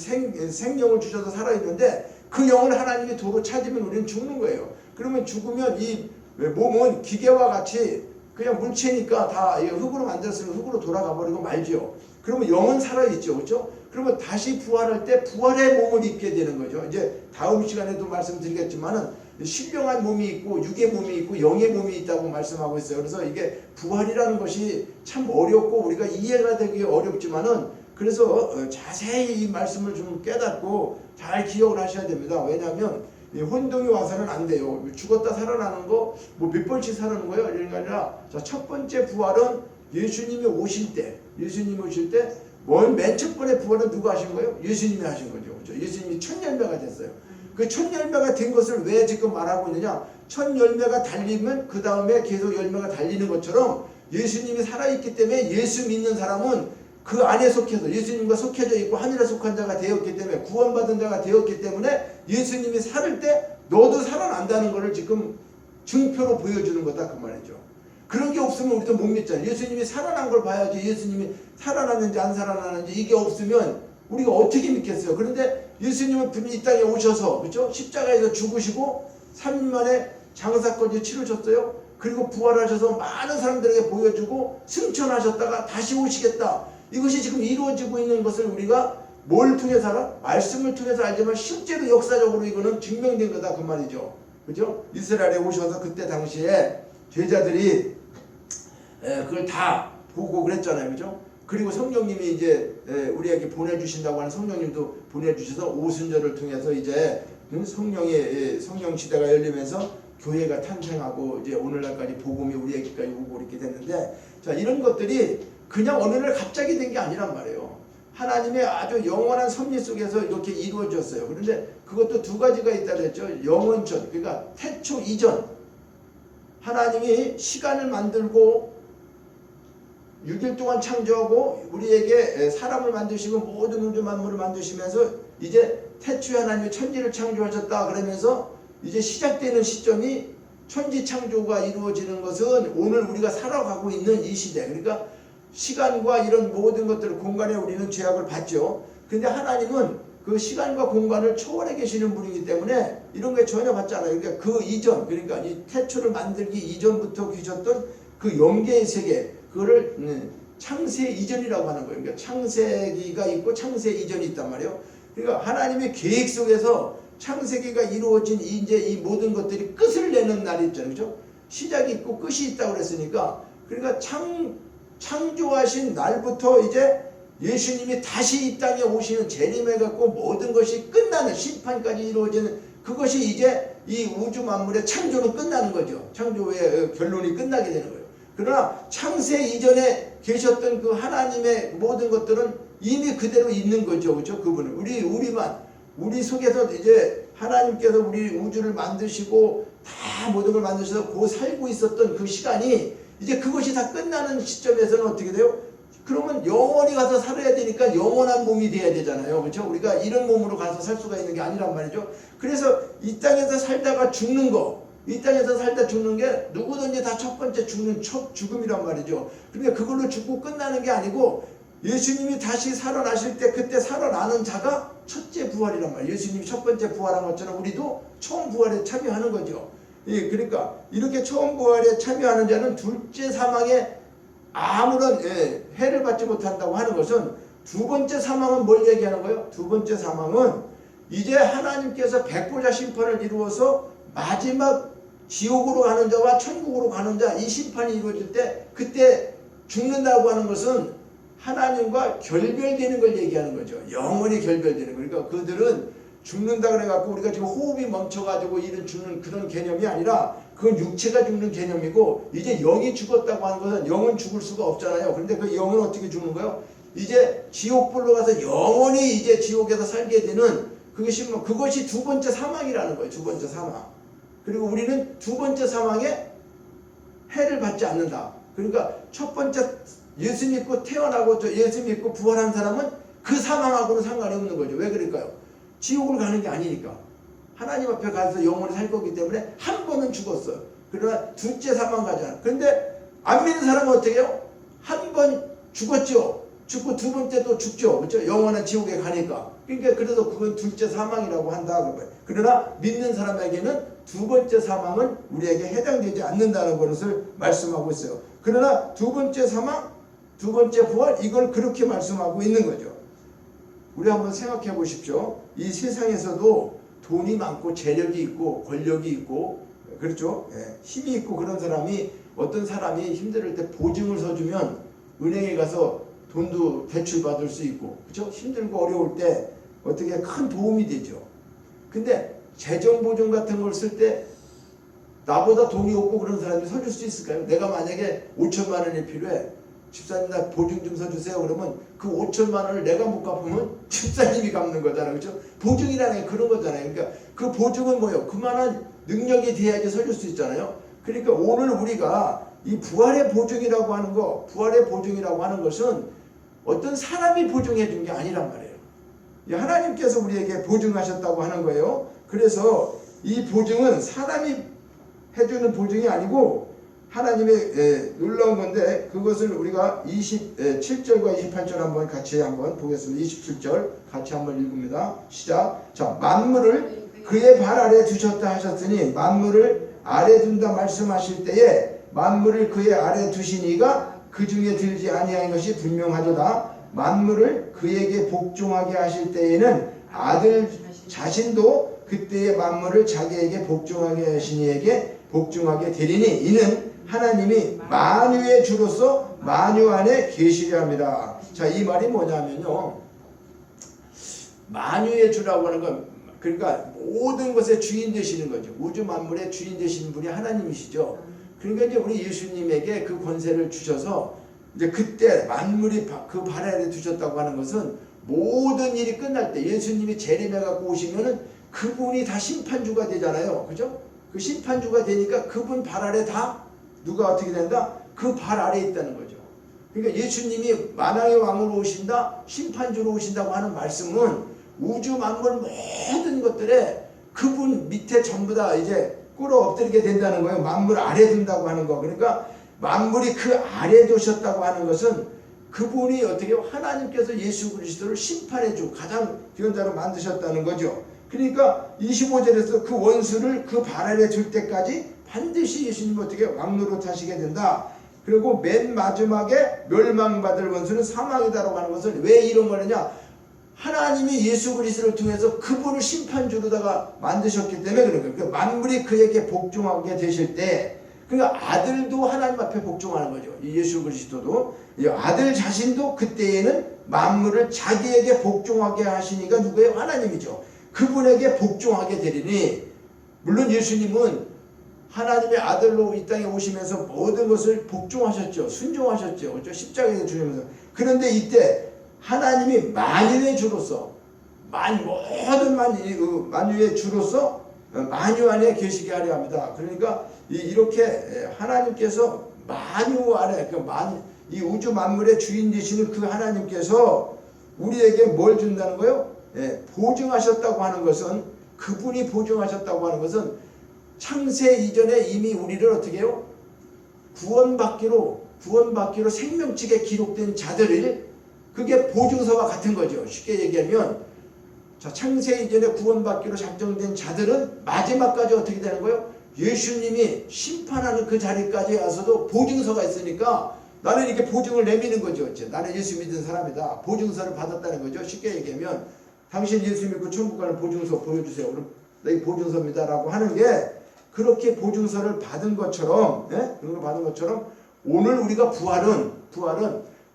생명을 주셔서 살아있는데 그 영을 하나님이 도로 찾으면 우리는 죽는 거예요. 그러면 죽으면 이 몸은 기계와 같이 그냥 물체니까 다 흙으로 만들었으면 흙으로 돌아가 버리고 말지요. 그러면 영은 살아있죠. 그렇죠? 그러면 다시 부활할 때 부활의 몸을 입게 되는 거죠. 이제 다음 시간에도 말씀드리겠지만은 신령한 몸이 있고 육의 몸이 있고 영의 몸이 있다고 말씀하고 있어요. 그래서 이게 부활이라는 것이 참 어렵고 우리가 이해가 되기 어렵지만은 그래서 자세히 이 말씀을 좀 깨닫고 잘 기억을 하셔야 됩니다. 왜냐하면 혼동이 와서는 안 돼요. 죽었다 살아나는 거 뭐 몇 번씩 살아나는 거예요. 이런 게 아니라 자, 첫 번째 부활은 예수님이 오실 때 맨 첫 번째 부활은 누가 하신 거예요? 예수님이 하신 거죠. 그렇죠? 예수님이 첫 열매가 됐어요. 그 첫 열매가 된 것을 왜 지금 말하고 있느냐? 첫 열매가 달리면 그 다음에 계속 열매가 달리는 것처럼 예수님이 살아있기 때문에 예수 믿는 사람은 그 안에 속해서 예수님과 속해져 있고 하늘에 속한 자가 되었기 때문에 구원받은 자가 되었기 때문에 예수님이 살을 때 너도 살아난다는 것을 지금 증표로 보여주는 거다 그 말이죠. 그런 게 없으면 우리도 못 믿잖아요. 예수님이 살아난 걸 봐야지 예수님이 살아났는지 안 살아났는지 이게 없으면 우리가 어떻게 믿겠어요. 그런데 예수님은 이 땅에 오셔서 그렇죠? 십자가에서 죽으시고 3일 만에 장사까지 치르셨어요. 그리고 부활하셔서 많은 사람들에게 보여주고 승천하셨다가 다시 오시겠다. 이것이 지금 이루어지고 있는 것을 우리가 뭘 통해서 알아? 말씀을 통해서 알지만 실제로 역사적으로 이거는 증명된 거다 그 말이죠. 그죠? 이스라엘에 오셔서 그때 당시에 제자들이 그걸 다 보고 그랬잖아요. 그죠? 그리고 성령님이 이제 우리에게 보내주신다고 하는 성령님도 보내주셔서 오순절을 통해서 이제 성령 시대가 열리면서 교회가 탄생하고 이제 오늘날까지 복음이 우리에게까지 오고 이렇게 됐는데, 자, 이런 것들이 그냥 어느 날 갑자기 된 게 아니란 말이에요. 하나님의 아주 영원한 섭리 속에서 이렇게 이루어졌어요. 그런데 그것도 두 가지가 있다 그랬죠. 영원전, 그러니까 태초 이전, 하나님이 시간을 만들고 6일 동안 창조하고 우리에게 사람을 만드시고 모든 우주 만물을 만드시면서 이제 태초에 하나님이 천지를 창조하셨다 그러면서 이제 시작되는 시점이 천지 창조가 이루어지는 것은 오늘 우리가 살아가고 있는 이 시대, 그러니까 시간과 이런 모든 것들, 공간에 우리는 죄악을 받죠. 근데 하나님은 그 시간과 공간을 초월해 계시는 분이기 때문에 이런 게 전혀 받지 않아요. 그러니까 그 이전, 그러니까 이 태초를 만들기 이전부터 계셨던 그 영계의 세계, 그거를 창세 이전이라고 하는 거예요. 그러니까 창세기가 있고 창세 이전이 있단 말이에요. 그러니까 하나님의 계획 속에서 창세기가 이루어진 이제 이 모든 것들이 끝을 내는 날이 있잖아요. 그렇죠? 시작이 있고 끝이 있다고 그랬으니까, 그러니까 창조하신 날부터 이제 예수님이 다시 이 땅에 오시는 재림해 갖고 모든 것이 끝나는 심판까지 이루어지는 그것이 이제 이 우주 만물의 창조는 끝나는 거죠. 창조의 결론이 끝나게 되는 거예요. 그러나 창세 이전에 계셨던 그 하나님의 모든 것들은 이미 그대로 있는 거죠. 그렇죠? 그분은 우리 속에서 이제 하나님께서 우리 우주를 만드시고 다 모든 걸 만드셔서 고 살고 있었던 그 시간이 이제 그것이 다 끝나는 시점에서는 어떻게 돼요? 그러면 영원히 가서 살아야 되니까 영원한 몸이 돼야 되잖아요. 그렇죠? 우리가 이런 몸으로 가서 살 수가 있는 게 아니란 말이죠. 그래서 이 땅에서 살다가 죽는 거, 이 땅에서 살다 죽는 게 누구든지 다 첫 번째 죽는 첫 죽음이란 말이죠. 그러니까 그걸로 죽고 끝나는 게 아니고 예수님이 다시 살아나실 때 그때 살아나는 자가 첫째 부활이란 말이에요. 예수님이 첫 번째 부활한 것처럼 우리도 처음 부활에 참여하는 거죠. 예, 그러니까 이렇게 처음 부활에 참여하는 자는 둘째 사망에 아무런 해를 받지 못한다고 하는 것은, 두 번째 사망은 뭘 얘기하는 거예요? 두 번째 사망은 이제 하나님께서 백보자 심판을 이루어서 마지막 지옥으로 가는 자와 천국으로 가는 자, 이 심판이 이루어질 때 그때 죽는다고 하는 것은 하나님과 결별되는 걸 얘기하는 거죠. 영원히 결별되는 거. 그러니까 그들은 죽는다 그래갖고 우리가 지금 호흡이 멈춰가지고 이런 죽는 그런 개념이 아니라 그건 육체가 죽는 개념이고, 이제 영이 죽었다고 하는 것은 영은 죽을 수가 없잖아요. 그런데 그 영은 어떻게 죽는 거예요? 이제 지옥불로 가서 영원히 이제 지옥에서 살게 되는 그것이 두 번째 사망이라는 거예요. 두 번째 사망. 그리고 우리는 두 번째 사망에 해를 받지 않는다. 그러니까 첫 번째 예수 믿고 태어나고 예수 믿고 부활한 사람은 그 사망하고는 상관이 없는 거죠. 왜 그럴까요? 지옥을 가는 게 아니니까. 하나님 앞에 가서 영원히 살 거기 때문에 한 번은 죽었어요. 그러나 둘째 사망 가잖아. 그런데 안 믿는 사람은 어떻게 해요? 한 번 죽었죠. 죽고 두 번째 또 죽죠. 그렇죠? 영원한 지옥에 가니까. 그러니까 그래서 그건 둘째 사망이라고 한다. 그러나 믿는 사람에게는 두 번째 사망은 우리에게 해당되지 않는다는 것을 말씀하고 있어요. 그러나 두 번째 사망, 두 번째 부활, 이걸 그렇게 말씀하고 있는 거죠. 우리 한번 생각해 보십시오. 이 세상에서도 돈이 많고 재력이 있고 권력이 있고 그렇죠? 힘이 있고 그런 사람이, 어떤 사람이 힘들 때 보증을 서주면 은행에 가서 돈도 대출 받을 수 있고, 그렇죠? 힘들고 어려울 때 어떻게 큰 도움이 되죠. 근데 재정 보증 같은 걸 쓸 때 나보다 돈이 없고 그런 사람이 서줄 수 있을까요? 내가 만약에 5천만 원이 필요해. 집사님 나 보증 좀 서주세요. 그러면 그 5천만 원을 내가 못 갚으면 집사님이 갚는 거잖아요. 그렇죠? 보증이라는 게 그런 거잖아요. 그러니까 그 보증은 뭐예요? 그만한 능력이 돼야지 서줄 수 있잖아요. 그러니까 오늘 우리가 이 부활의 보증이라고 하는 거, 부활의 보증이라고 하는 것은 어떤 사람이 보증해 준 게 아니란 말이에요. 하나님께서 우리에게 보증하셨다고 하는 거예요. 그래서 이 보증은 사람이 해주는 보증이 아니고 하나님의 놀라운 건데, 그것을 우리가 27절과 28절 한번 보겠습니다. 27절 같이 한번 읽습니다. 시작. 자, 만물을 그의 발 아래 두셨다 하셨으니 만물을 아래 둔다 말씀하실 때에 만물을 그의 아래 두시니가 그 중에 들지 아니한 것이 분명하도다. 만물을 그에게 복종하게 하실 때에는 아들 자신도 그때의 만물을 자기에게 복종하게 하시니에게 복종하게 되리니 이는 하나님이 만유의 주로서 만유 안에 계시려 합니다. 자, 이 말이 뭐냐면요, 만유의 주라고 하는 건 그러니까 모든 것의 주인 되시는 거죠. 우주 만물의 주인 되시는 분이 하나님이시죠. 그러니까 이제 우리 예수님에게 그 권세를 주셔서 이제 그때 만물이 그 발 아래 두셨다고 하는 것은 모든 일이 끝날 때 예수님이 재림해 갖고 오시면은 그분이 다 심판주가 되잖아요. 그죠? 그 심판주가 되니까 그분 발 아래 다 누가 어떻게 된다? 그 발 아래에 있다는 거죠. 그러니까 예수님이 만왕의 왕으로 오신다, 심판주로 오신다고 하는 말씀은 우주 만물 모든 것들에 그분 밑에 전부 다 이제 꿇어 엎드리게 된다는 거예요. 만물 아래 둔다고 하는 거. 그러니까 만물이 그 아래 두셨다고 하는 것은 그분이 어떻게 하나님께서 예수 그리스도를 심판해주고 가장 기원자로 만드셨다는 거죠. 그러니까 25절에서 그 원수를 그 발 아래 둘 때까지 반드시 예수님 어떻게 왕노릇 하시게 된다. 그리고 맨 마지막에 멸망받을 원수는 사망이다라고 하는 것은 왜 이런 거냐? 하나님이 예수 그리스도를 통해서 그분을 심판주로다가 만드셨기 때문에 그런 거예요. 그러니까 만물이 그에게 복종하게 되실 때, 그러니까 아들도 하나님 앞에 복종하는 거죠. 예수 그리스도도 아들 자신도 그때에는 만물을 자기에게 복종하게 하시니까 누구예요? 하나님이죠. 그분에게 복종하게 되리니, 물론 예수님은 하나님의 아들로 이 땅에 오시면서 모든 것을 복종하셨죠. 순종하셨죠. 그렇죠? 십자가에 주시면서. 그런데 이때 하나님이 만유의 주로서 모든 만유의 주로서 만유 안에 계시게 하려 합니다. 그러니까 이렇게 하나님께서 만유 안에 이 우주 만물의 주인 되시는 그 하나님께서 우리에게 뭘 준다는 거예요? 보증하셨다고 하는 것은, 그분이 보증하셨다고 하는 것은 창세 이전에 이미 우리를 어떻게 해요? 구원받기로 생명책에 기록된 자들을, 그게 보증서와 같은 거죠. 쉽게 얘기하면, 자, 창세 이전에 구원받기로 작정된 자들은 마지막까지 어떻게 되는 거예요? 예수님이 심판하는 그 자리까지 와서도 보증서가 있으니까 나는 이렇게 보증을 내미는 거죠. 나는 예수 믿은 사람이다. 보증서를 받았다는 거죠. 쉽게 얘기하면, 당신 예수 믿고 천국 가는 보증서 보여주세요. 그럼 나 이 보증서입니다 라고 하는 게, 그렇게 보증서를 받은 것처럼, 그런 걸 받은 것처럼 오늘 우리가 부활은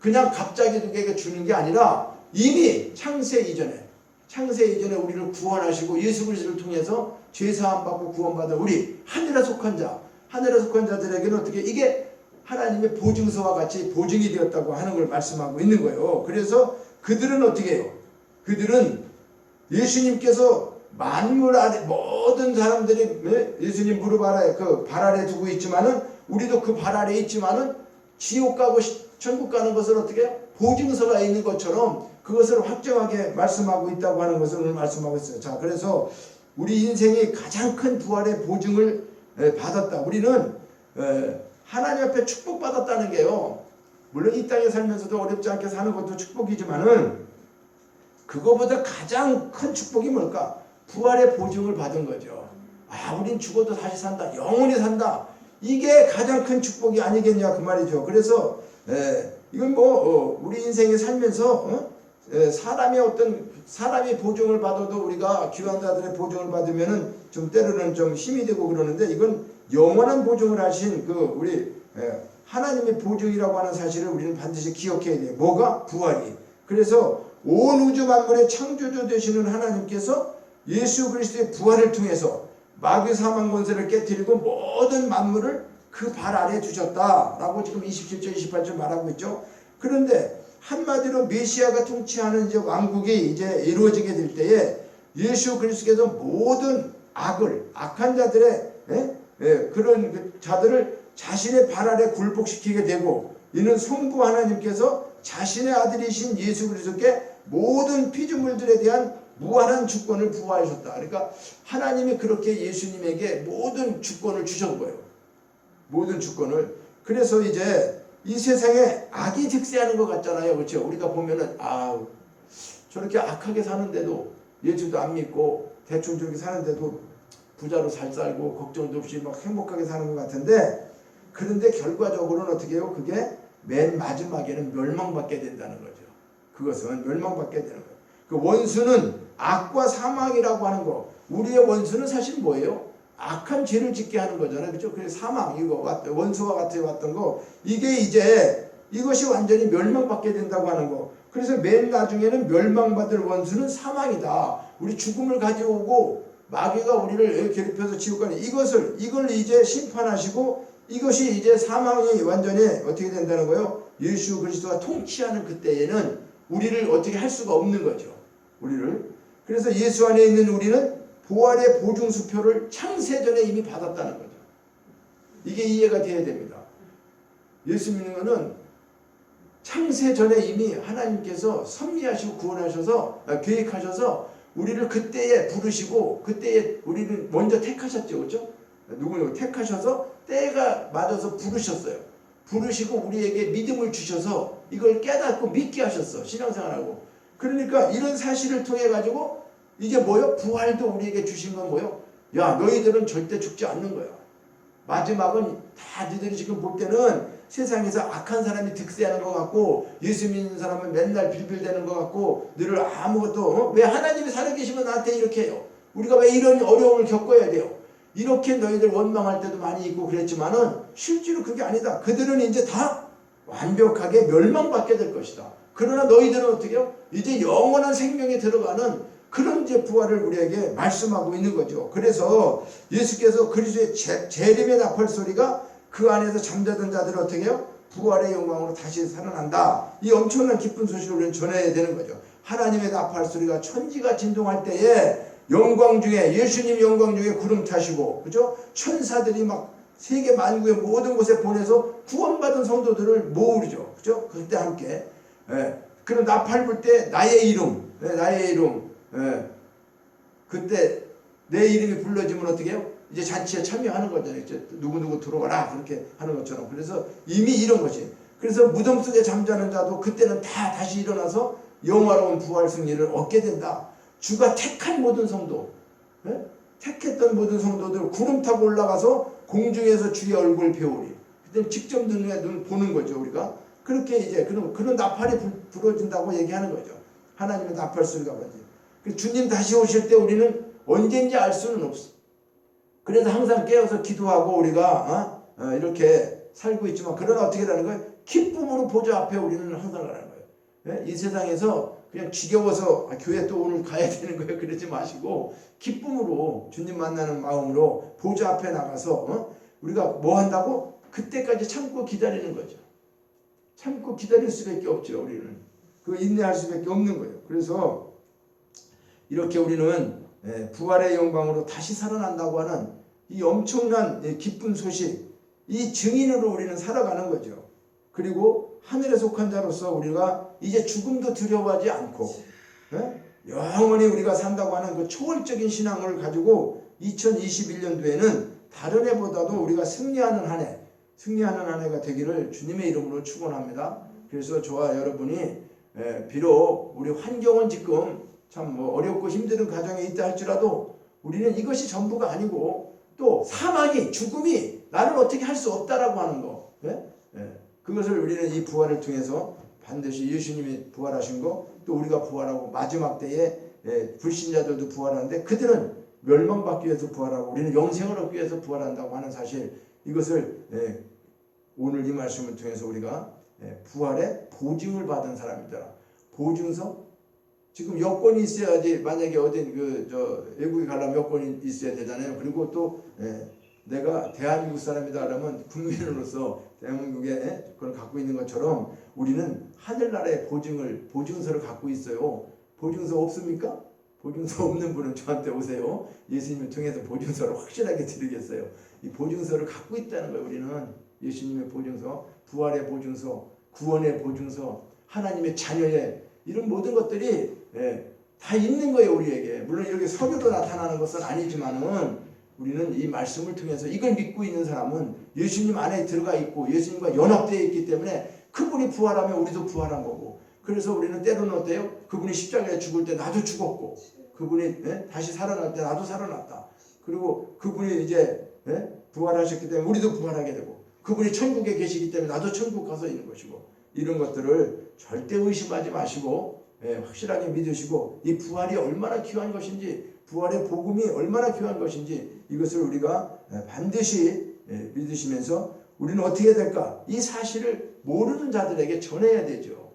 그냥 갑자기 누구에게 주는 게 아니라 이미 창세 이전에 우리를 구원하시고 예수 그리스도를 통해서 죄사함 받고 구원받은 우리 하늘에 속한 자들에게는 어떻게 이게 하나님의 보증서와 같이 보증이 되었다고 하는 걸 말씀하고 있는 거예요. 그래서 그들은 어떻게 해요? 그들은 예수님께서 만물 아래 모든 사람들이 예수님 무릎 아래 그 발 아래 두고 있지만은, 우리도 그 발 아래에 있지만은 지옥 가고 천국 가는 것을 어떻게 해요? 보증서가 있는 것처럼 그것을 확정하게 말씀하고 있다고 하는 것을 오늘 말씀하고 있어요. 자, 그래서 우리 인생이 가장 큰 부활의 보증을 받았다. 우리는 하나님 앞에 축복받았다는 게요, 물론 이 땅에 살면서도 어렵지 않게 사는 것도 축복이지만은 그거보다 가장 큰 축복이 뭘까? 부활의 보증을 받은 거죠. 우린 죽어도 다시 산다, 영원히 산다, 이게 가장 큰 축복이 아니겠냐 그 말이죠. 그래서 이건 우리 인생에 살면서 사람이 보증을 받아도 우리가 귀한 자들의 보증을 받으면은 좀 때로는 좀 힘이 되고 그러는데, 이건 영원한 보증을 하신 우리 하나님의 보증이라고 하는 사실을 우리는 반드시 기억해야 돼요. 뭐가? 부활이. 그래서 온 우주 만물의 창조주 되시는 하나님께서 예수 그리스도의 부활을 통해서 마귀 사망 권세를 깨뜨리고 모든 만물을 그 발 아래에 두셨다라고 지금 27절 28절 말하고 있죠. 그런데 한마디로 메시아가 통치하는 이제 왕국이 이제 이루어지게 될 때에 예수 그리스도께서 모든 악한 자들의 그런 자들을 자신의 발 아래 굴복시키게 되고, 이는 성부 하나님께서 자신의 아들이신 예수 그리스도께 모든 피조물들에 대한 무한한 주권을 부여하셨다. 그러니까 하나님이 그렇게 예수님에게 모든 주권을 주신 거예요. 모든 주권을. 그래서 이제 이 세상에 악이 득세하는 것 같잖아요. 그렇죠? 우리가 보면은 저렇게 악하게 사는데도, 예수도 안 믿고 대충 저렇게 사는데도 부자로 잘 살고 걱정도 없이 막 행복하게 사는 것 같은데, 그런데 결과적으로는 어떻게 해요? 그게 맨 마지막에는 멸망받게 된다는 거죠. 그것은 멸망받게 되는 거예요. 그 원수는 악과 사망이라고 하는 거, 우리의 원수는 사실 뭐예요? 악한 죄를 짓게 하는 거잖아요. 그렇죠? 그래서 사망, 이거 원수와 같이 왔던 거, 이게 이제 이것이 완전히 멸망받게 된다고 하는 거. 그래서 맨 나중에는 멸망받을 원수는 사망이다. 우리 죽음을 가져오고 마귀가 우리를 괴롭혀서 지옥 가는 이걸 이제 심판하시고, 이것이 이제 사망이 완전히 어떻게 된다는 거예요? 예수 그리스도가 통치하는 그때에는 우리를 어떻게 할 수가 없는 거죠. 우리를. 그래서 예수 안에 있는 우리는 부활의 보증수표를 창세전에 이미 받았다는 거죠. 이게 이해가 돼야 됩니다. 예수 믿는 것은 창세전에 이미 하나님께서 섭리하시고 구원하셔서 계획하셔서 우리를 그때에 부르시고, 그때에 우리를 먼저 택하셨죠. 그렇죠? 누구누구 택하셔서 때가 맞아서 부르셨어요. 부르시고 우리에게 믿음을 주셔서 이걸 깨닫고 믿게 하셨어. 신앙생활하고. 그러니까 이런 사실을 통해 가지고 이제 뭐요? 부활도 우리에게 주신 건 뭐요? 야, 너희들은 절대 죽지 않는 거야. 마지막은 다 너희들이 지금 볼 때는 세상에서 악한 사람이 득세하는 것 같고, 예수 믿는 사람은 맨날 빌빌대는 것 같고, 너를 아무것도 왜 하나님이 살아계시면 나한테 이렇게 해요? 우리가 왜 이런 어려움을 겪어야 돼요? 이렇게 너희들 원망할 때도 많이 있고 그랬지만은 실제로 그게 아니다. 그들은 이제 다 완벽하게 멸망받게 될 것이다. 그러나 너희들은 어떻게 해요? 이제 영원한 생명에 들어가는 그런 이제 부활을 우리에게 말씀하고 있는 거죠. 그래서 예수께서 그리스도의 재림의 나팔 소리가 그 안에서 잠자던 자들을 어떻게 해요? 부활의 영광으로 다시 살아난다. 이 엄청난 기쁜 소식을 우리는 전해야 되는 거죠. 하나님의 나팔 소리가 천지가 진동할 때에 영광 중에, 예수님 영광 중에 구름 타시고, 그죠? 천사들이 막 세계 만국의 모든 곳에 보내서 구원받은 성도들을 모으죠. 그죠? 그때 함께. 그럼 나팔 불 때 나의 이름, 그때 내 이름이 불러지면 어떻게 해요? 이제 잔치에 참여하는 거잖아요. 이제 누구누구 들어와라. 그렇게 하는 것처럼. 그래서 이미 이런 것이. 그래서 무덤 속에 잠자는 자도 그때는 다 다시 일어나서 영화로운 부활 승리를 얻게 된다. 주가 택한 모든 성도, 택했던 모든 성도들 구름 타고 올라가서 공중에서 주의 얼굴 배우리. 그때 직접 눈 보는 거죠, 우리가. 그렇게 이제 그런 나팔이 불어진다고 얘기하는 거죠. 하나님의 나팔 소리가 뭐지? 주님 다시 오실 때 우리는 언제인지 알 수는 없어. 그래서 항상 깨어서 기도하고 우리가 이렇게 살고 있지만, 그러나 어떻게 되는 거예요? 기쁨으로 보좌 앞에 우리는 항상 가는 거예요. 이 세상에서 그냥 지겨워서 교회 또 오늘 가야 되는 거예요. 그러지 마시고 기쁨으로 주님 만나는 마음으로 보좌 앞에 나가서 우리가 뭐 한다고? 그때까지 참고 기다리는 거죠. 참고 기다릴 수밖에 없죠. 우리는 그 인내할 수밖에 없는 거예요. 그래서 이렇게 우리는 부활의 영광으로 다시 살아난다고 하는 이 엄청난 기쁜 소식, 이 증인으로 우리는 살아가는 거죠. 그리고 하늘에 속한 자로서 우리가 이제 죽음도 두려워하지 않고 영원히 우리가 산다고 하는 그 초월적인 신앙을 가지고 2021년도에는 다른 해보다도 우리가 승리하는 한 해가 되기를 주님의 이름으로 축원합니다. 그래서 저와 여러분이 비록 우리 환경은 지금 참 어렵고 힘든 가정에 있다 할지라도 우리는 이것이 전부가 아니고, 또 사망이, 죽음이 나를 어떻게 할 수 없다라고 하는 거, 그것을 우리는 이 부활을 통해서 반드시 예수님이 부활하신 거, 또 우리가 부활하고 마지막 때에 불신자들도 부활하는데 그들은 멸망받기 위해서 부활하고 우리는 영생을 얻기 위해서 부활한다고 하는 사실, 이것을 오늘 이 말씀을 통해서 우리가 부활의 보증을 받은 사람이더라. 보증서? 지금 여권이 있어야지. 만약에 어딘 외국에 가려면 여권이 있어야 되잖아요. 그리고 또 내가 대한민국 사람이다 그러면 국민으로서 대한민국에 그걸 갖고 있는 것처럼 우리는 하늘나라의 보증서를 갖고 있어요. 보증서 없습니까? 보증서 없는 분은 저한테 오세요. 예수님을 통해서 보증서를 확실하게 드리겠어요. 이 보증서를 갖고 있다는 거예요. 우리는 예수님의 보증서, 부활의 보증서, 구원의 보증서, 하나님의 자녀의 이런 모든 것들이 다 있는 거예요. 우리에게. 물론 이렇게 서류로 나타나는 것은 아니지만은 우리는 이 말씀을 통해서 이걸 믿고 있는 사람은 예수님 안에 들어가 있고 예수님과 연합되어 있기 때문에 그분이 부활하면 우리도 부활한 거고, 그래서 우리는 때로는 어때요? 그분이 십자가에 죽을 때 나도 죽었고, 그분이 다시 살아날 때 나도 살아났다. 그리고 그분이 이제 부활하셨기 때문에 우리도 부활하게 되고, 그분이 천국에 계시기 때문에 나도 천국 가서 있는 것이고, 이런 것들을 절대 의심하지 마시고 확실하게 믿으시고, 이 부활이 얼마나 귀한 것인지, 부활의 복음이 얼마나 귀한 것인지 이것을 우리가 반드시 믿으시면서 우리는 어떻게 될까? 이 사실을 모르는 자들에게 전해야 되죠.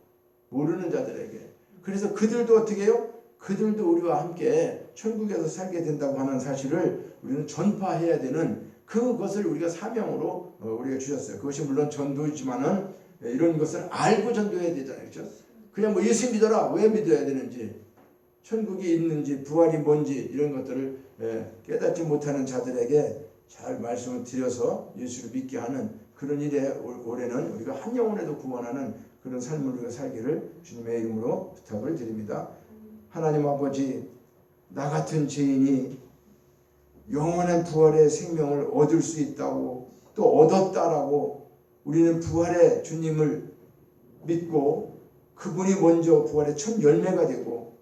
모르는 자들에게. 그래서 그들도 어떻게 해요? 그들도 우리와 함께 천국에서 살게 된다고 하는 사실을 우리는 전파해야 되는 그것을 우리가 사명으로 우리가 주셨어요. 그것이 물론 전도이지만은 이런 것을 알고 전도해야 되잖아요. 그렇죠? 그냥 뭐 예수 믿어라. 왜 믿어야 되는지, 천국이 있는지, 부활이 뭔지 이런 것들을 깨닫지 못하는 자들에게 잘 말씀을 드려서 예수를 믿게 하는 그런 일에 올해는 우리가 한 영혼에도 구원하는 그런 삶을 우리가 살기를 주님의 이름으로 부탁을 드립니다. 하나님 아버지, 나 같은 죄인이 영원한 부활의 생명을 얻을 수 있다고, 또 얻었다라고 우리는 부활의 주님을 믿고 그분이 먼저 부활의 첫 열매가 되고,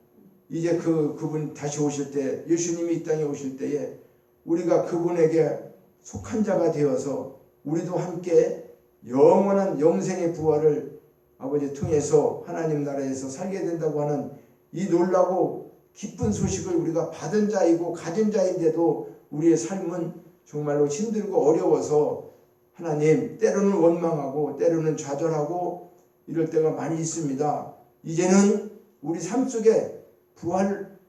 이제 그분 다시 오실 때, 예수님이 이 땅에 오실 때에 우리가 그분에게 속한 자가 되어서 우리도 함께 영원한 영생의 부활을 아버지 통해서 하나님 나라에서 살게 된다고 하는 이 놀라고 기쁜 소식을 우리가 받은 자이고 가진 자인데도 우리의 삶은 정말로 힘들고 어려워서 하나님 때로는 원망하고 때로는 좌절하고 이럴 때가 많이 있습니다. 이제는 우리 삶 속에 부활